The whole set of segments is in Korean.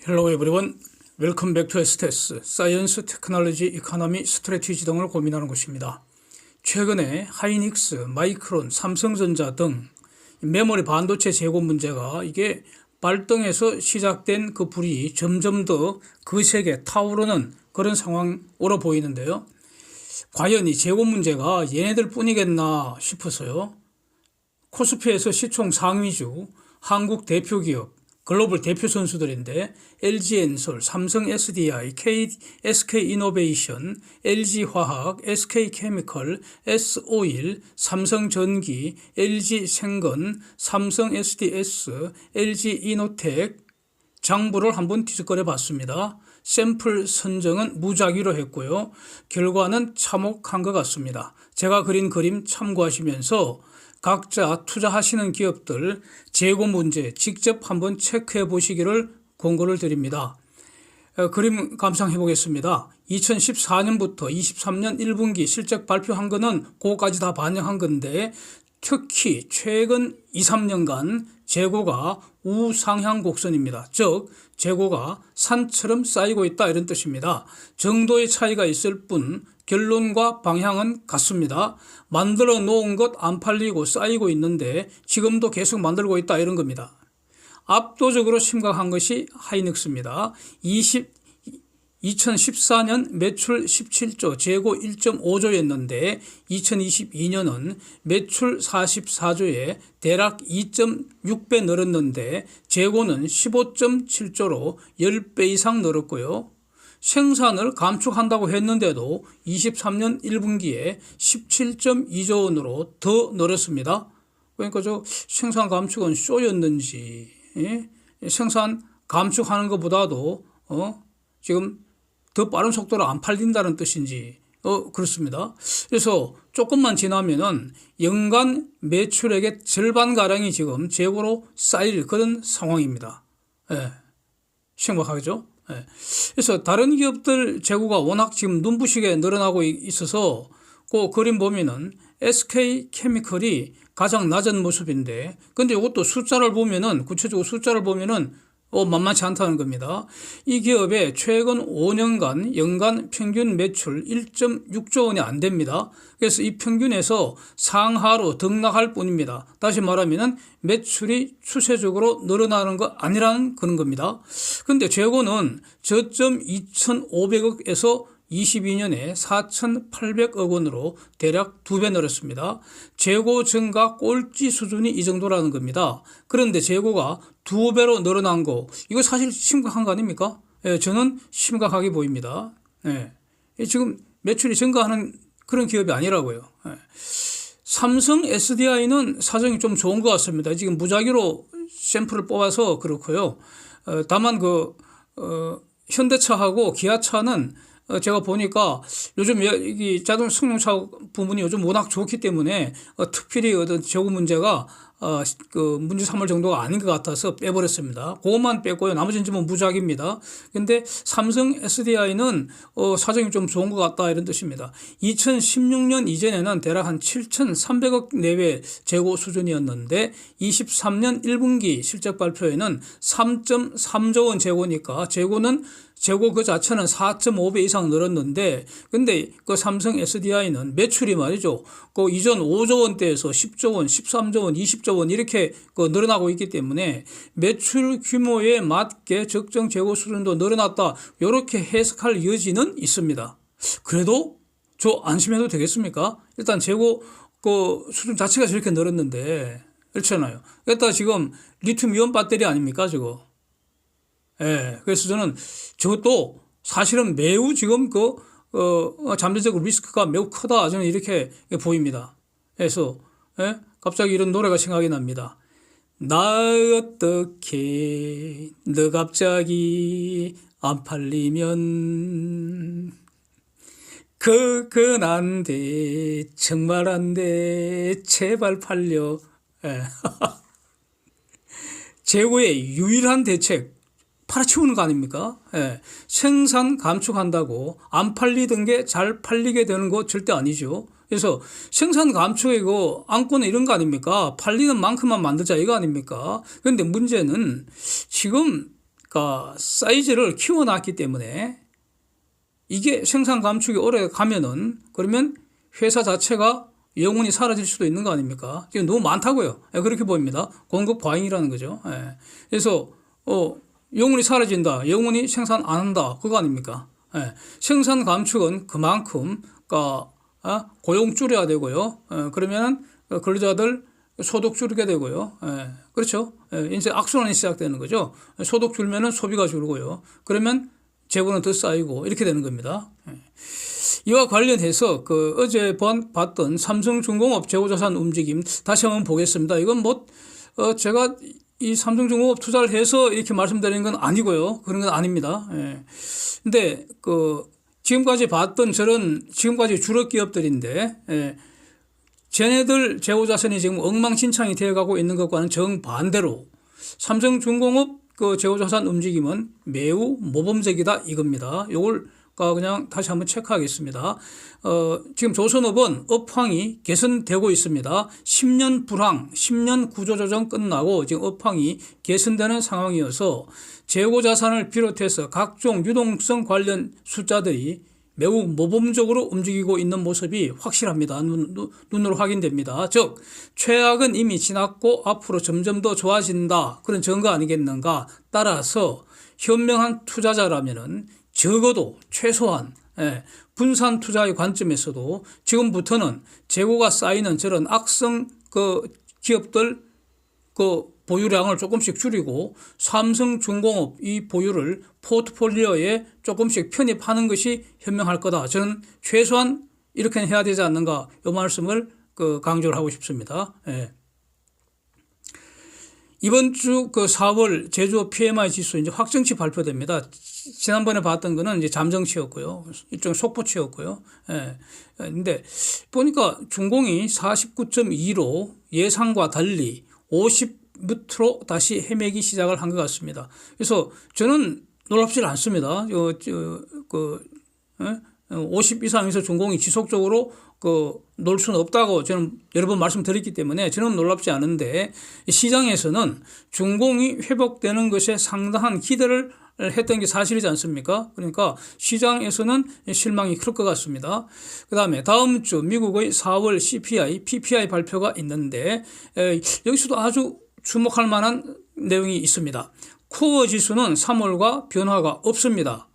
Hello everyone. Welcome back to STS, 사이언스, 테크놀로지, 이코노미, 스트래티지 등을 고민하는 곳입니다. 최근에 하이닉스, 마이크론, 삼성전자 등 메모리 반도체 재고 문제가 이게 발등에서 시작된 그 불이 점점 더 거세게 타오르는 그런 상황으로 보이는데요. 과연 이 재고 문제가 얘네들 뿐이겠나 싶어서요. 코스피에서 시총 상위주, 한국 대표 기업, 글로벌 대표 선수들인데 LG엔솔, 삼성 SDI, SK이노베이션, LG화학, SK케미컬, S오일, 삼성전기, LG생건, 삼성 SDS, LG이노텍 장부를 한번 뒤적거려 봤습니다. 샘플 선정은 무작위로 했고요. 결과는 참혹한 것 같습니다. 제가 그린 그림 참고하시면서 각자 투자하시는 기업들 재고 문제 직접 한번 체크해 보시기를 권고를 드립니다. 그림 감상해 보겠습니다. 2014년부터 23년 1분기 실적 발표한 거는 그거까지 다 반영한 건데 특히 최근 2, 3년간 재고가 우상향 곡선입니다. 즉 재고가 산처럼 쌓이고 있다 이런 뜻입니다. 정도의 차이가 있을 뿐 결론과 방향은 같습니다. 만들어 놓은 것 안 팔리고 쌓이고 있는데 지금도 계속 만들고 있다 이런 겁니다. 압도적으로 심각한 것이 하이닉스입니다. 2014년 매출 17조, 재고 1.5조였는데 2022년은 매출 44조에 대략 2.6배 늘었는데 재고는 15.7조로 10배 이상 늘었고요. 생산을 감축한다고 했는데도 23년 1분기에 17.2조 원으로 더 늘었습니다. 그러니까 저 생산 감축은 쇼였는지 생산 감축하는 것보다도 지금 더 빠른 속도로 안 팔린다는 뜻인지 그렇습니다. 그래서 조금만 지나면은 연간 매출액의 절반가량이 지금 재고로 쌓일 그런 상황입니다. 심각하죠? 그래서 다른 기업들 재고가 워낙 지금 눈부시게 늘어나고 있어서 그 그림 보면은 SK케미컬이 가장 낮은 모습인데 근데 이것도 숫자를 보면은 구체적으로 숫자를 보면은 만만치 않다는 겁니다. 이 기업의 최근 5년간 연간 평균 매출 1.6조 원이 안 됩니다. 그래서 이 평균에서 상하로 등락할 뿐입니다. 다시 말하면 매출이 추세적으로 늘어나는 거 아니라는 그런 겁니다. 그런데 재고는 저점 2,500억에서 22년에 4,800억 원으로 대략 2배 늘었습니다. 재고 증가 꼴찌 수준이 이 정도라는 겁니다. 그런데 재고가 2배로 늘어난 거 이거 사실 심각한 거 아닙니까? 저는 심각하게 보입니다. 지금 매출이 증가하는 그런 기업이 아니라고요. 삼성 SDI는 사정이 좀 좋은 것 같습니다. 지금 무작위로 샘플을 뽑아서 그렇고요. 다만 현대차하고 기아차는 제가 보니까 요즘 이 자동 승용차 부분이 요즘 워낙 좋기 때문에 특별히 어떤 재고 문제가 그 문제 삼을 정도가 아닌 것 같아서 빼버렸습니다. 그것만 뺐고요. 나머지는 좀 무작위입니다. 근데 삼성 SDI는 사정이 좀 좋은 것 같다 이런 뜻입니다. 2016년 이전에는 대략 한 7,300억 내외 재고 수준이었는데 23년 1분기 실적 발표에는 3.3조 원 재고니까 재고 그 자체는 4.5배 이상 늘었는데 근데 그 삼성 SDI는 매출이 말이죠. 그 이전 5조 원대에서 10조 원, 13조 원, 20조 원 이렇게 늘어나고 있기 때문에 매출 규모에 맞게 적정 재고 수준도 늘어났다. 이렇게 해석할 여지는 있습니다. 그래도 저 안심해도 되겠습니까? 일단 재고 그 수준 자체가 저렇게 늘었는데 그렇잖아요. 그러니까 지금 리튬 이온 배터리 아닙니까 저거? 그래서 저는 저것도 사실은 매우 지금 잠재적 리스크가 매우 크다. 저는 이렇게 보입니다. 그래서, 갑자기 이런 노래가 생각이 납니다. 나 어떻게, 너 갑자기 안 팔리면, 그건 안 돼. 정말 안 돼. 제발 팔려. 재고의 유일한 대책. 팔아치우는 거 아닙니까? 생산 감축한다고 안 팔리던 게 잘 팔리게 되는 거 절대 아니죠. 그래서 생산 감축이고 안고는 이런 거 아닙니까? 팔리는 만큼만 만들자 이거 아닙니까? 그런데 문제는 지금 그러니까 사이즈를 키워놨기 때문에 이게 생산 감축이 오래 가면은 그러면 회사 자체가 영원히 사라질 수도 있는 거 아닙니까? 지금 너무 많다고요. 그렇게 보입니다. 공급 과잉이라는 거죠. 그래서 영원히 사라진다, 영원히 생산 안 한다, 그거 아닙니까? 생산 감축은 그만큼 그러니까 고용 줄여야 되고요. 그러면 근로자들 소득 줄이게 되고요. 그렇죠. 이제 악순환이 시작되는 거죠. 소득 줄면은 소비가 줄고요. 그러면 재고는 더 쌓이고 이렇게 되는 겁니다. 이와 관련해서 어제 봤던 삼성중공업 재고자산 움직임 다시 한번 보겠습니다. 이건 제가 이 삼성중공업 투자를 해서 이렇게 말씀드리는 건 아니고요. 그런 건 아닙니다. 근데 지금까지 봤던 지금까지 주력 기업들인데 쟤네들 재고자산이 지금 엉망진창이 되어가고 있는 것과는 정반대로 삼성중공업 재고자산 움직임은 매우 모범적이다 이겁니다. 요걸 그냥 다시 한번 체크하겠습니다. 지금 조선업은 업황이 개선되고 있습니다. 10년 불황, 10년 구조조정 끝나고 지금 업황이 개선되는 상황이어서 재고자산을 비롯해서 각종 유동성 관련 숫자들이 매우 모범적으로 움직이고 있는 모습이 확실합니다. 눈으로 확인됩니다. 즉 최악은 이미 지났고 앞으로 점점 더 좋아진다, 그런 증거 아니겠는가. 따라서 현명한 투자자라면은 적어도 최소한 분산 투자의 관점에서도 지금부터는 재고가 쌓이는 저런 악성 기업들 보유량을 조금씩 줄이고 삼성중공업 이 보유를 포트폴리오에 조금씩 편입하는 것이 현명할 거다. 저는 최소한 이렇게 해야 되지 않는가, 이 말씀을 강조를 하고 싶습니다. 이번 주 4월 제조업 PMI 지수 이제 확정치 발표됩니다. 지난번에 봤던 거는 이제 잠정치였고요. 일종의 속보치였고요. 근데 보니까 중공이 49.2로 예상과 달리 50밑으로 다시 헤매기 시작을 한 것 같습니다. 그래서 저는 놀랍지 않습니다. 50 이상에서 중공이 지속적으로 놀 수는 없다고 저는 여러 번 말씀드렸기 때문에 저는 놀랍지 않은데, 시장에서는 중공이 회복되는 것에 상당한 기대를 했던 게 사실이지 않습니까? 그러니까 시장에서는 실망이 클 것 같습니다. 그 다음에 다음 주 미국의 4월 CPI, PPI 발표가 있는데 여기서도 아주 주목할 만한 내용이 있습니다. 코어 지수는 3월과 변화가 없습니다.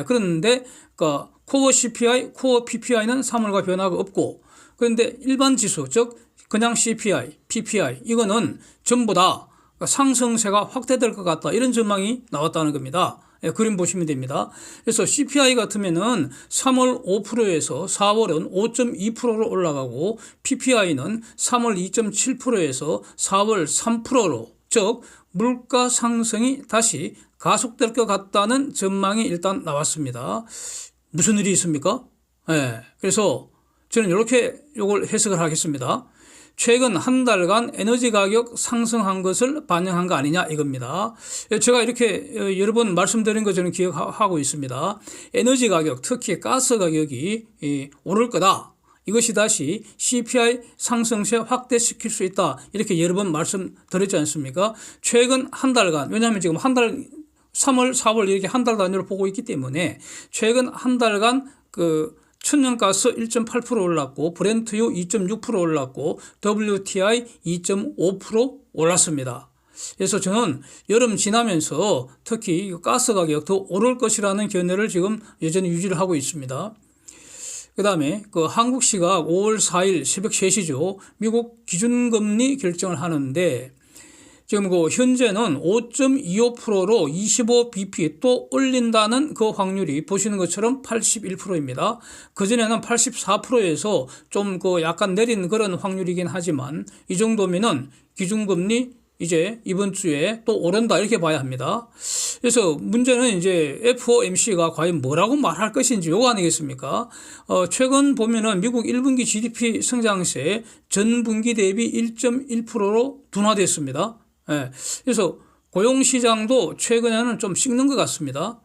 그런데 코어 CPI, 코어 PPI는 3월과 변화가 없고, 그런데 일반 지수, 즉 그냥 CPI, PPI 이거는 전부 다 상승세가 확대될 것 같다, 이런 전망이 나왔다는 겁니다. 그림 보시면 됩니다. 그래서 CPI 같으면은 3월 5%에서 4월은 5.2%로 올라가고, PPI는 3월 2.7%에서 4월 3%로, 즉 물가 상승이 다시 가속될 것 같다는 전망이 일단 나왔습니다. 무슨 일이 있습니까? 그래서 저는 이렇게 이걸 해석을 하겠습니다. 최근 한 달간 에너지 가격 상승한 것을 반영한 거 아니냐 이겁니다. 제가 이렇게 여러 번 말씀드린 거 저는 기억하고 있습니다. 에너지 가격, 특히 가스 가격이 오를 거다. 이것이 다시 CPI 상승세 확대시킬 수 있다, 이렇게 여러 번 말씀드렸지 않습니까? 최근 한 달간, 왜냐하면 지금 한 달 3월, 4월 이렇게 한 달 단위로 보고 있기 때문에 최근 한 달간 천연가스 1.8% 올랐고, 브렌트유 2.6% 올랐고, WTI 2.5% 올랐습니다. 그래서 저는 여름 지나면서 특히 가스 가격 더 오를 것이라는 견해를 지금 여전히 유지를 하고 있습니다. 그 다음에 한국 시각 5월 4일 새벽 3시죠. 미국 기준금리 결정을 하는데 지금 현재는 5.25%로 25bp 또 올린다는 그 확률이 보시는 것처럼 81%입니다. 그전에는 84%에서 좀 약간 내린 그런 확률이긴 하지만 이 정도면은 기준금리 이제 이번 주에 또 오른다, 이렇게 봐야 합니다. 그래서 문제는 이제 FOMC가 과연 뭐라고 말할 것인지 요거 아니겠습니까? 최근 보면은 미국 1분기 GDP 성장세 전분기 대비 1.1%로 둔화됐습니다. 그래서 고용시장도 최근에는 좀 식는 것 같습니다.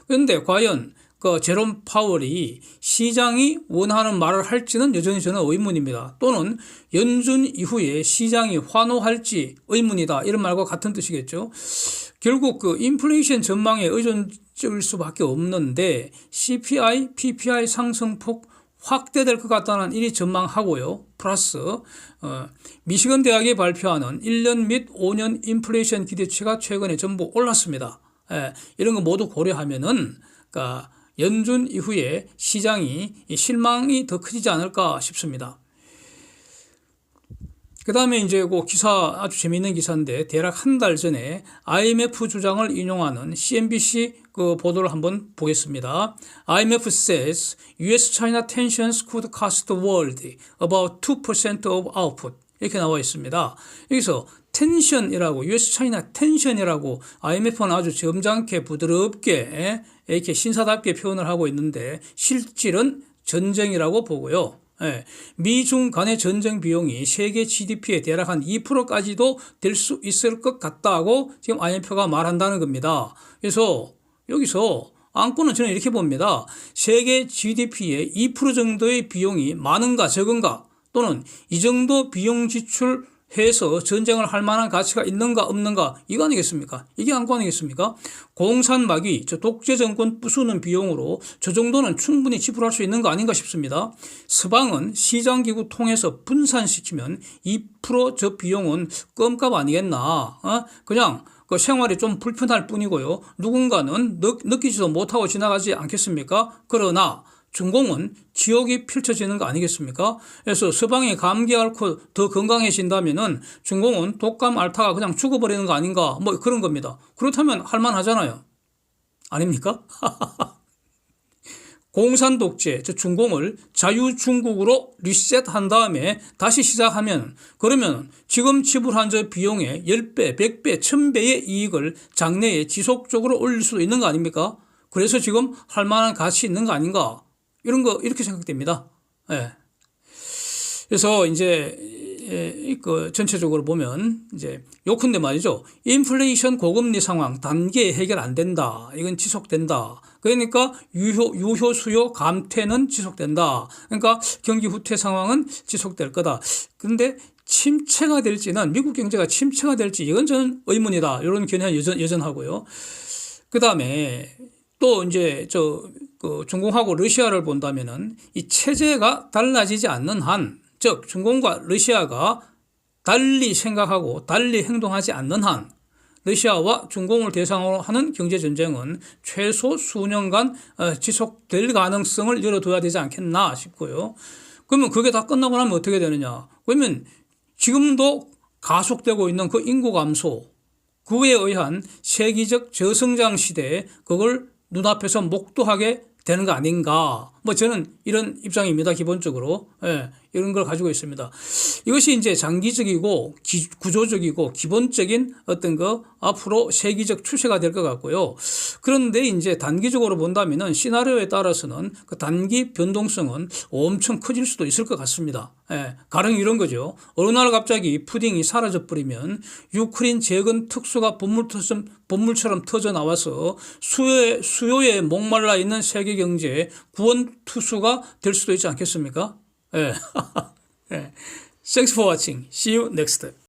그런데 과연 그 제롬 파월이 시장이 원하는 말을 할지는 여전히 저는 의문입니다. 또는 연준 이후에 시장이 환호할지 의문이다. 이런 말과 같은 뜻이겠죠. 결국 그 인플레이션 전망에 의존적일 수밖에 없는데 CPI, PPI 상승폭 확대될 것 같다는 일이 전망하고요. 플러스 미시건 대학이 발표하는 1년 및 5년 인플레이션 기대치가 최근에 전부 올랐습니다. 이런 거 모두 고려하면은 그러니까 연준 이후에 시장이 실망이 더 커지지 않을까 싶습니다. 그 다음에 이제 그 기사 아주 재미있는 기사인데 대략 한 달 전에 IMF 주장을 인용하는 CNBC 그 보도를 한번 보겠습니다. IMF says US-China tensions could cost the world about 2% of output. 이렇게 나와 있습니다. 여기서 텐션이라고 US-China 텐션이라고 IMF는 아주 점잖게 부드럽게 이렇게 신사답게 표현을 하고 있는데 실질은 전쟁이라고 보고요. 미중 간의 전쟁 비용이 세계 GDP의 대략 한 2%까지도 될 수 있을 것 같다고 지금 IMF가 말한다는 겁니다. 그래서 여기서 안건은 저는 이렇게 봅니다. 세계 GDP의 2% 정도의 비용이 많은가 적은가 또는 이 정도 비용 지출해서 전쟁을 할 만한 가치가 있는가 없는가 이거 아니겠습니까? 이게 안건 아니겠습니까? 공산마귀, 저 독재 정권 부수는 비용으로 저 정도는 충분히 지불할 수 있는 거 아닌가 싶습니다. 서방은 시장기구 통해서 분산시키면 2% 비용은 껌값 아니겠나? 그냥 그 생활이 좀 불편할 뿐이고요. 누군가는 느끼지도 못하고 지나가지 않겠습니까? 그러나 중공은 지옥이 펼쳐지는 거 아니겠습니까? 그래서 서방이 감기 앓고 더 건강해진다면은 중공은 독감 앓다가 그냥 죽어버리는 거 아닌가? 뭐 그런 겁니다. 그렇다면 할만하잖아요. 아닙니까? 공산 독재, 저 중공을 자유중국으로 리셋한 다음에 다시 시작하면 그러면 지금 지불한 저 비용의 10배, 100배, 1000배의 이익을 장래에 지속적으로 올릴 수도 있는 거 아닙니까? 그래서 지금 할 만한 가치 있는 거 아닌가? 이런 거 이렇게 생각됩니다. 그래서 이제 그 전체적으로 보면 이제 요컨대 말이죠. 인플레이션 고금리 상황 단기에 해결 안 된다. 이건 지속된다. 그러니까 유효 수요 감퇴는 지속된다. 그러니까 경기 후퇴 상황은 지속될 거다. 그런데 침체가 될지는 미국 경제가 침체가 될지 이건 저는 의문이다. 이런 견해는 여전하고요. 그 다음에 또 이제 그 중공하고 러시아를 본다면은 이 체제가 달라지지 않는 한, 즉 중공과 러시아가 달리 생각하고 달리 행동하지 않는 한 러시아와 중공을 대상으로 하는 경제 전쟁은 최소 수년간 지속될 가능성을 열어둬야 되지 않겠나 싶고요. 그러면 그게 다 끝나고 나면 어떻게 되느냐? 그러면 지금도 가속되고 있는 그 인구 감소, 그에 의한 세계적 저성장 시대에 그걸 눈앞에서 목도하게 되는 거 아닌가. 뭐 저는 이런 입장입니다. 기본적으로. 이런 걸 가지고 있습니다. 이것이 이제 장기적이고 구조적이고 기본적인 어떤 거 앞으로 세계적 추세가 될 것 같고요. 그런데 이제 단기적으로 본다면은 시나리오에 따라서는 그 단기 변동성은 엄청 커질 수도 있을 것 같습니다. 가령 이런 거죠. 어느 날 갑자기 푸딩이 사라져 버리면 유크레인 재건 특수가 본물처럼 터져 나와서 수요에 목말라 있는 세계 경제의 구원 투수가 될 수도 있지 않겠습니까? Thanks for watching. See you next time.